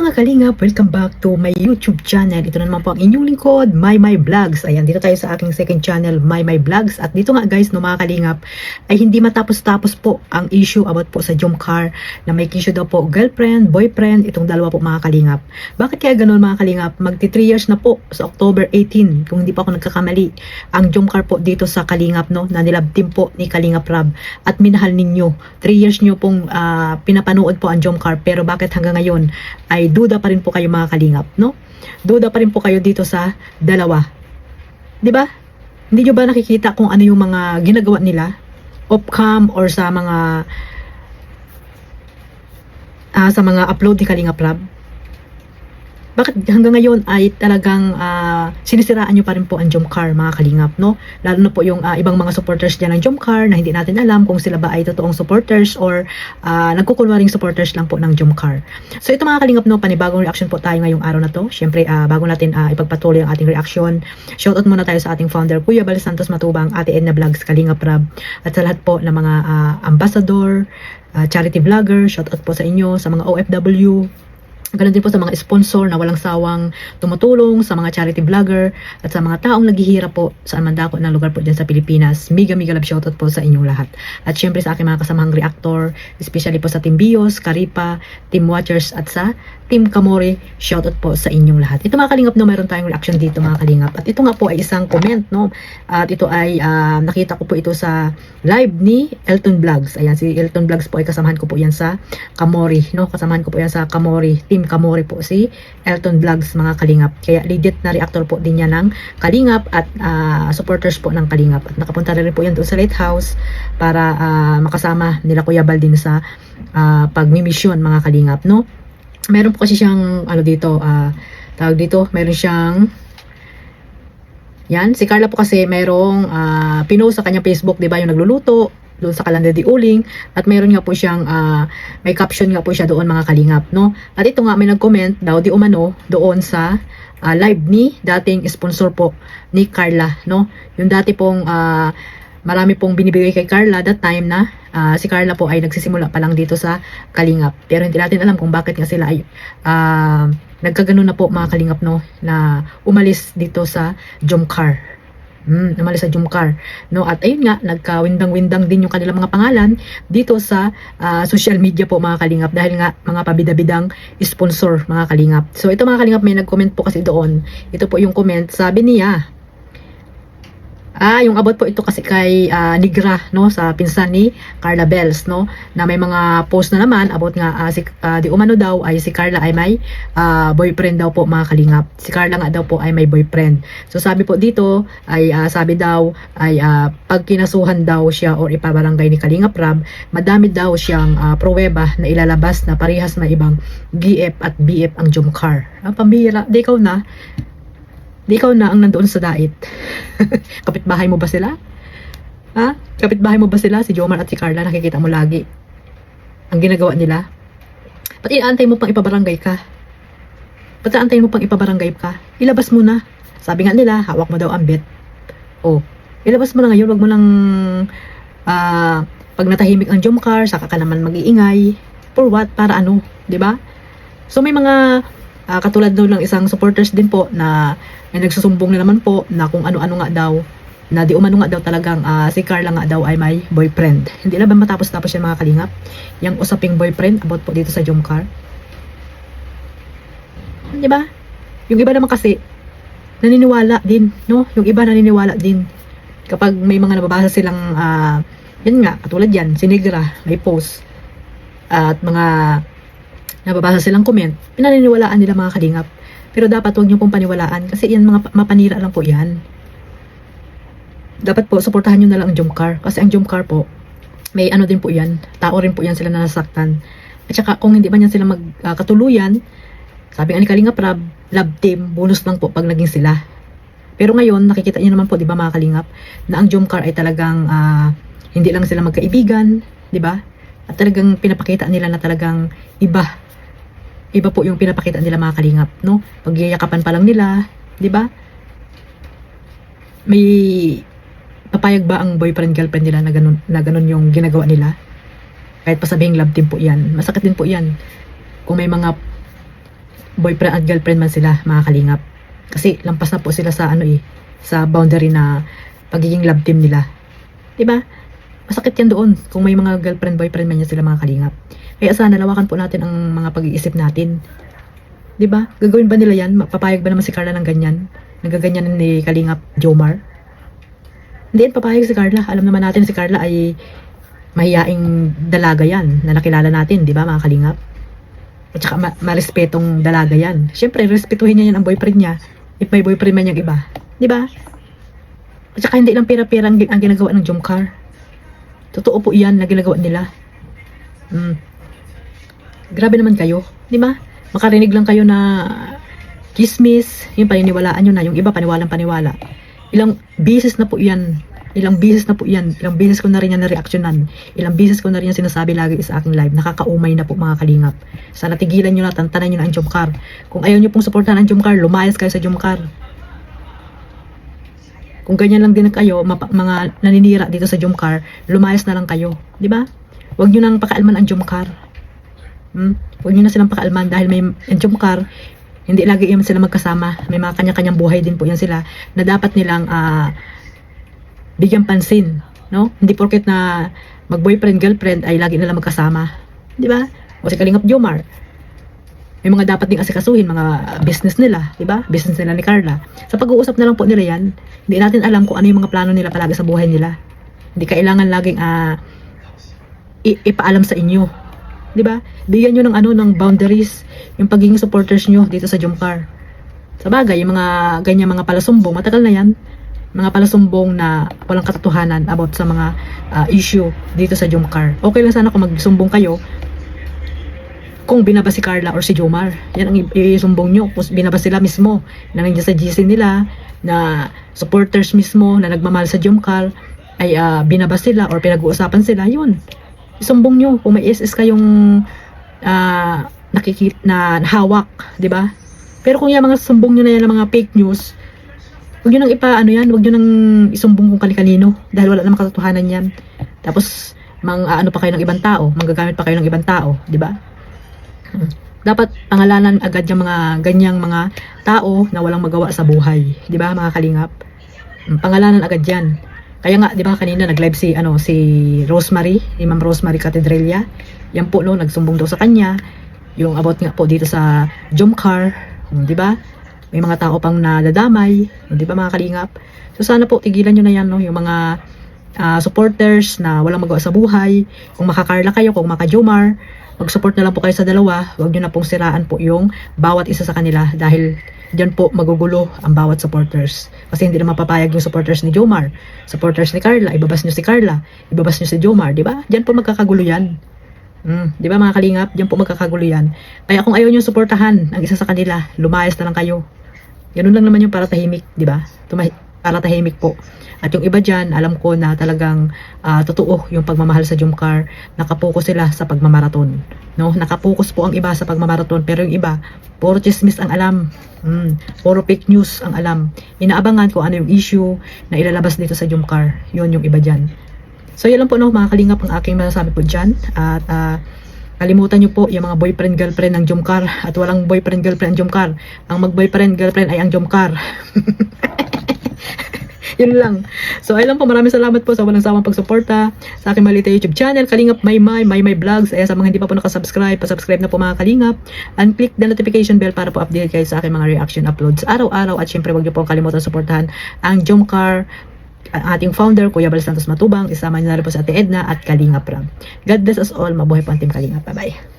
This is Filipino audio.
mga kalingap, welcome back to my YouTube channel. Ito na naman po ang inyong lingkod, My Vlogs. Ayan, dito tayo sa aking second channel, My Vlogs. At dito nga guys, no mga kalingap, ay hindi matapos-tapos po ang issue about po sa Jomcar na may issue daw po girlfriend, boyfriend, itong dalawa po mga kalingap. Bakit kaya ganun mga kalingap? Magti 3 years na po sa October 18, kung hindi pa ako nagkakamali, ang Jomcar po dito sa kalingap, no, na nilab team po ni Kalingap Rab. At minahal ninyo, 3 years nyo pong pinapanood po ang Jomcar, pero bakit hanggang ngayon ay duda pa rin po kayo mga kalingap, no? Duda pa rin po kayo dito sa dalawa. 'Di ba? Hindi nyo ba nakikita kung ano yung mga ginagawa nila off cam or sa mga upload ni Kalingap Rab? Bakit hanggang ngayon ay talagang sinisiraan nyo pa rin po ang Jomcar mga kalingap, no? Lalo na po yung ibang mga supporters dyan ng Jomcar na hindi natin alam kung sila ba ay totoong supporters or nagkukunwaring supporters lang po ng Jomcar. So ito mga kalingap, no, panibagong reaction po tayo ngayong araw na to. Siyempre, bago natin ipagpatuloy ang ating reaction, shoutout muna tayo sa ating founder, Kuya Bal Santos Matubang, Ate Edna Vlogs, Kalingap Rab, at sa lahat po ng mga ambassador, charity vlogger, shoutout po sa inyo, sa mga OFW, ganun din po sa mga sponsor na walang sawang tumutulong, sa mga charity vlogger, at sa mga taong naghihirap po sa mandako ng lugar po dyan sa Pilipinas. Mega love shoutout po sa inyong lahat. At syempre sa aking mga kasamahang reactor, especially po sa Team Bios, Karipa, Team Watchers, at sa Team Kamori, shoutout po sa inyong lahat. Ito mga kalingap, no, mayroon tayong reaction dito mga kalingap. At ito nga po ay isang comment, no. At ito ay nakita ko po ito sa live ni Elton Vlogs. Ayan, si Elton Vlogs po ay kasamahan ko po yan sa Kamori, no. Kasamahan ko po yan sa Kamori, Team Kamori po si Elton Vlogs mga kalingap. Kaya legit na reactor po din yan ng Kalingap at supporters po ng Kalingap. At nakapunta rin po yan doon sa Lighthouse para makasama nila Kuya Bal din sa pagmimisyon mga kalingap, no. Meron po kasi siyang tawag dito, meron siyang yan, si Carla po kasi merong pinost sa kanyang Facebook, 'di ba, yung nagluluto doon sa Calanda de Uling, at meron nga po siyang may caption nga po siya doon mga kalingap, no. At ito nga may nag-comment daw di umano doon sa live ni dating sponsor po ni Carla, no. Yung dati pong marami pong binibigay kay Carla that time na si Carla po ay nagsisimula pa lang dito sa Kalingap. Pero hindi natin alam kung bakit nga sila ay nagkaganon na po mga kalingap, no, na umalis dito sa Jomcar. Umalis sa Jomcar, no. At ayun nga, nagkawindang-windang din yung kanilang mga pangalan dito sa social media po mga kalingap, dahil nga mga pabida-bidang sponsor mga kalingap. So ito mga kalingap, may nag-comment po kasi doon. Ito po yung comment, sabi niya, yung about po ito kasi kay Nigra, no, sa pinsan ni Carla Bells, no, na may mga post na naman about nga di umano daw ay si Carla ay may boyfriend daw po mga kalingap. Si Carla nga daw po ay may boyfriend. So sabi po dito ay sabi daw ay pag kinasuhan daw siya or ipabarangay ni Kalingap Rab, madami daw siyang pruweba na ilalabas na parehas na ibang GF at BF ang Jomcar. Pambihira, di ikaw na ang nandoon sa dait. Kapitbahay mo ba sila? Kapitbahay mo ba sila? Si Jomar at si Carla, nakikita mo lagi ang ginagawa nila. Pati aantay mo pang ipabarangay ka. Ilabas mo na. Sabi nga nila, hawak mo daw ang bet. Ilabas mo na ngayon. Wag mo lang pag natahimik ang Jomcar, saka ka naman mag-iingay. For what? Para ano? 'Di ba? So may mga katulad doon ng isang supporters din po na nagsusumbong na naman po na kung ano-ano nga daw, na di umano nga daw talagang si Carla nga daw ay may boyfriend. Hindi na ba matapos-tapos yan mga kalingap? Yung usaping boyfriend about po dito sa Jomcar. Di ba? Yung iba naman kasi naniniwala din, no? Yung iba naniniwala din. Kapag may mga nababasa silang yan nga, katulad yan, si Negra, may post at mga nababasa silang comment, pinaniniwalaan nila mga kalingap. Pero dapat huwag niyo pong paniwalaan kasi yan mga mapanira lang po yan. Dapat po suportahan niyo na lang ang Jomcar kasi ang Jomcar po may ano din po yan, tao rin po yan sila na nasaktan. At saka kung hindi man yan sila magkatuluyan, sabi nga ni Kalingap Rab, love team, bonus lang po pag naging sila. Pero ngayon nakikita niyo naman po, di ba mga kalingap, na ang Jomcar ay talagang hindi lang sila magkaibigan, di ba? At talagang pinapakita nila na talagang iba po yung pinapakita nila mga kalingap, no? Pagyayakapan pa lang nila, 'di ba? May papayag ba ang boyfriend girlfriend nila na ganun yung ginagawa nila? Kahit pa sabihing love team po 'yan. Masakit din po 'yan. Kung may mga boyfriend at girlfriend man sila, mga kalingap. Kasi lampas na po sila sa sa boundary na pagiging love team nila. 'Di ba? Masakit yan doon kung may mga girlfriend, boyfriend man yan sila, mga kalingap. Kaya sana lawakan po natin ang mga pag-iisip natin. 'Di ba? Gagawin ba nila yan? Papayag ba naman si Carla ng ganyan? Nagaganyan ni Kalingap Jomar? Hindi yan papayag si Carla. Alam naman natin si Carla ay mahiyaing dalaga yan na nakilala natin, 'di ba, mga kalingap? At saka marespetong dalaga yan. Siyempre, respetuhin niya yan ang boyfriend niya if may boyfriend man yung iba. 'Di ba? At saka hindi lang pera-pera ang ginagawa ng Jomcar. Totoo po yan na ginagawa nila. Grabe naman kayo, di ba? Makarinig lang kayo na chismis, yung paniniwalaan nyo na, yung iba paniwalang-paniwala. Ilang beses na po yan. Ilang beses ko na rin yan na-reactionan. Ilang beses ko na rin yan sinasabi lagi sa aking live. Nakakaumay na po, mga kalingap. Sana tigilan nyo na, tantanan nyo na ang Jomcar. Kung ayaw nyo pong supportahan ang Jomcar, lumayas kayo sa Jomcar. Kung ganyan lang din kayo, mga naninira dito sa Jomcar, lumayas na lang kayo. Di ba? Huwag nyo nang pakaalman ang Jomcar. Huwag nyo na silang pakaalman dahil may ang Jomcar, hindi lagi yan sila magkasama. May mga kanya-kanyang buhay din po yan sila na dapat nilang bigyan pansin. No? Hindi porket na mag-boyfriend, girlfriend ay lagi nila magkasama. Di ba? O si Kalingap Jomar, may mga dapat ding asikasuhin, mga business nila, di ba? Business nila ni Carla. Sa pag-uusap na lang po nila yan, hindi natin alam kung ano yung mga plano nila palagi sa buhay nila. Hindi kailangan laging ipaalam sa inyo. Di ba? Bigyan nyo ng boundaries, yung pagiging supporters nyo dito sa Jomcar. Sa bagay, yung mga ganyan mga palasumbong, matagal na yan. Mga palasumbong na walang katotohanan about sa mga issue dito sa Jomcar. Okay lang sana kung magsumbong kayo kung binaba si Carla or si Jomar. Yan ang isumbong nyo. Kung binaba sila mismo na nandiyan sa GC nila, na supporters mismo na nagmamahal sa Jomcar, ay binaba sila or pinag-uusapan sila, yun. Isumbong nyo kung may SS kayong nakikita na hawak, di ba? Pero kung yung mga sumbong nyo na yan ng mga fake news, huwag nyo nang huwag nyo nang isumbong kung kani-kanino dahil wala namang katotohanan yan. Tapos, ano pa kayo ng ibang tao, manggagamit pa kayo ng ibang tao, di ba? Dapat pangalanan agad yung mga ganyang mga tao na walang magawa sa buhay, 'di ba, mga kalingap? Pangalanan agad 'yan. Kaya nga 'di ba kanina nag-live si Rosemary, si Ma'am Rosemary Catedrelia. Yan po nagsumbong daw sa kanya yung about nga po dito sa Jomcar, 'di ba? May mga tao pang nadadamay, 'di ba, mga kalingap? So sana po tigilan niyo na 'yan, yung mga supporters na walang magawa sa buhay. Kung maka-Carla kayo, kung maka-Jomar, mag-support na lang po kayo sa dalawa. Huwag nyo na pong siraan po yung bawat isa sa kanila dahil dyan po magugulo ang bawat supporters. Kasi hindi na mapapayag yung supporters ni Jomar, supporters ni Carla, ibabas nyo si Carla, ibabas nyo si Jomar, di ba? Dyan po magkakagulo yan. Di ba, mga kalingap? Dyan po magkakagulo yan. Kaya kung ayaw nyo suportahan ang isa sa kanila, lumayas na lang kayo. Ganun lang naman yung para tahimik, di ba? Para tahimik po. At yung iba dyan, alam ko na talagang totoo yung pagmamahal sa Jomcar. Nakapokus sila sa pagmamaraton. No? Nakapokus po ang iba sa pagmamaraton. Pero yung iba, puro chismis ang alam. Puro fake news ang alam. Inaabangan kung ano yung issue na ilalabas dito sa Jomcar. Yun yung iba dyan. So yun lang po, mga kalingap, ang aking masasabi po dyan. At kalimutan nyo po yung mga boyfriend-girlfriend ng Jomcar. At walang boyfriend-girlfriend ang Jomcar. Ang mag-boyfriend-girlfriend ay ang Jomcar. Yun lang. So, ayun lang po. Maraming salamat po sa walang sawang pagsuporta sa aking maliit na YouTube channel, Kalingap Maymay Vlogs. Sa mga hindi pa po nakasubscribe, pasubscribe na po, mga kalingap. And click the notification bell para po update kayo sa aking mga reaction uploads araw-araw. At syempre, huwag niyo po kalimutan suportahan ang Jomcar, ang ating founder, Kuya Bal Santos Matubang. Isama niyo na rin po sa Ate Edna at Kalingap Ram. God bless us all. Mabuhay po ang Team Kalingap. Bye-bye.